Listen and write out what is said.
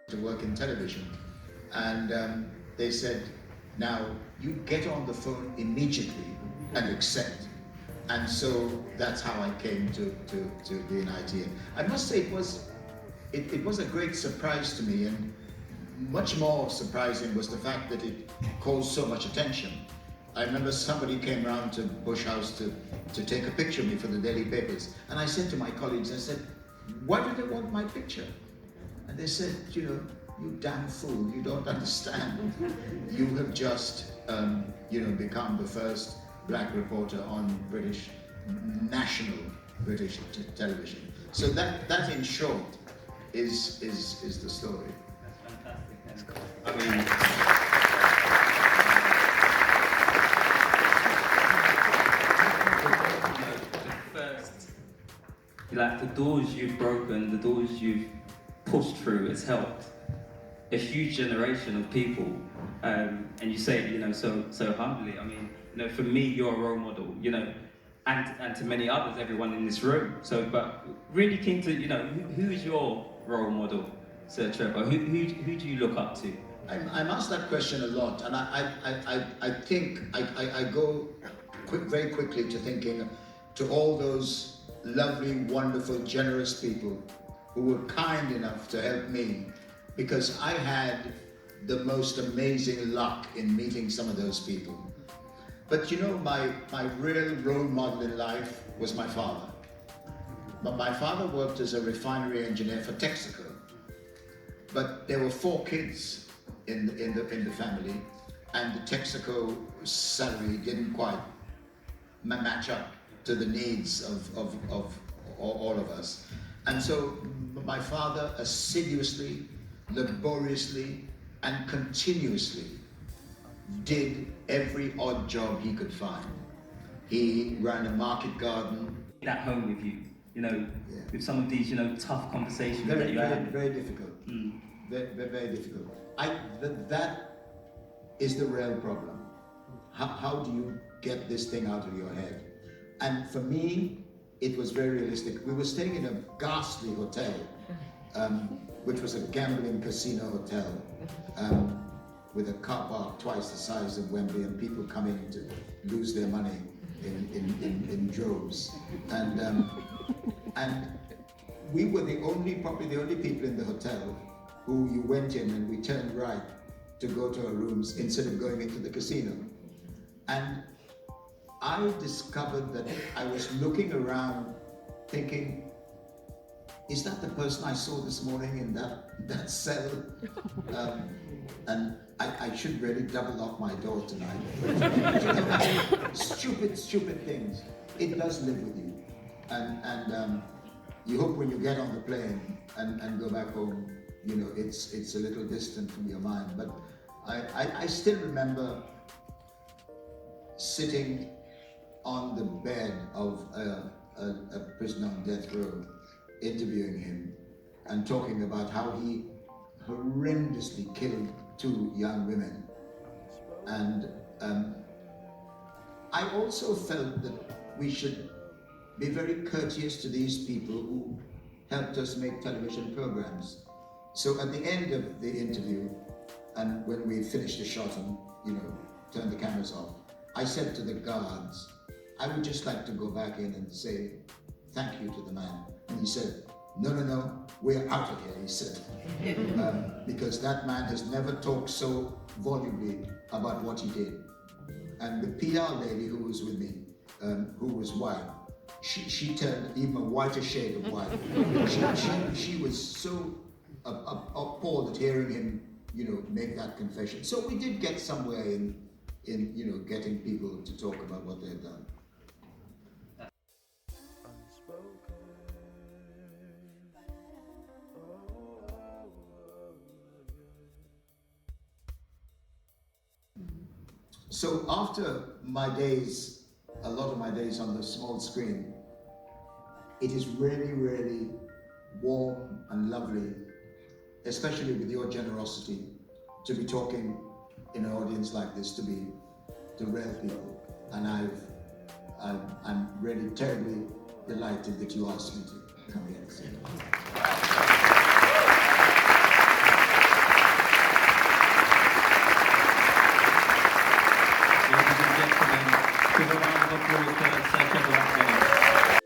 to work in television, and they said, now you get on the phone immediately and accept. And so that's how I came to be in IT. And I must say it was a great surprise to me, and much more surprising was the fact that it caused so much attention. I remember somebody came around to Bush House to take a picture of me for the daily papers, and I said to my colleagues, I said, why do they want my picture? And they said, you damn fool, you don't understand. You have just, become the first black reporter on national British television. So that in short is the story. That's fantastic. I mean, like the doors you've broken, the doors you've pushed through, it's helped a huge generation of people. And you say it, so humbly. I mean, for me, you're a role model, and to many others, everyone in this room. So, but really keen to, who is your role model, Sir Trevor? Who do you look up to? I'm asked that question a lot, and I think I go very quickly to thinking to all those lovely, wonderful, generous people who were kind enough to help me, because I had the most amazing luck in meeting some of those people. But my real role model in life was my father. But my father worked as a refinery engineer for Texaco. But there were 4 kids in the family, and the Texaco salary didn't quite match up to the needs of all of us. And so my father assiduously, laboriously, and continuously did every odd job he could find. He ran a market garden. At home with you, with some of these, tough conversations that you had. Very difficult. Very difficult. That is the real problem. How do you get this thing out of your head? And for me, it was very realistic. We were staying in a ghastly hotel, which was a gambling casino hotel, with a car park twice the size of Wembley, and people coming to lose their money in droves. And we were probably the only people in the hotel who you went in and we turned right to go to our rooms instead of going into the casino. And I discovered that I was looking around thinking, is that the person I saw this morning in that cell? And I should really double lock my door tonight. Stupid things. It does live with you. And you hope when you get on the plane and go back home, it's a little distant from your mind. But I still remember sitting on the bed of a prisoner on death row, interviewing him and talking about how he horrendously killed 2 young women. And I also felt that we should be very courteous to these people who helped us make television programs. So at the end of the interview, and when we finished the shot and turned the cameras off, I said to the guards, I would just like to go back in and say thank you to the man. And he said, no, we're out of here, he said. Because that man has never talked so volubly about what he did. And the PR lady who was with me, who was white, she turned even a whiter shade of white. She was so appalled at hearing him, make that confession. So we did get somewhere in getting people to talk about what they had done. So after a lot of my days on the small screen, it is really, really warm and lovely, especially with your generosity, to be talking in an audience like this to real people. And I'm really terribly delighted that you asked me to come here and say that. round of applause.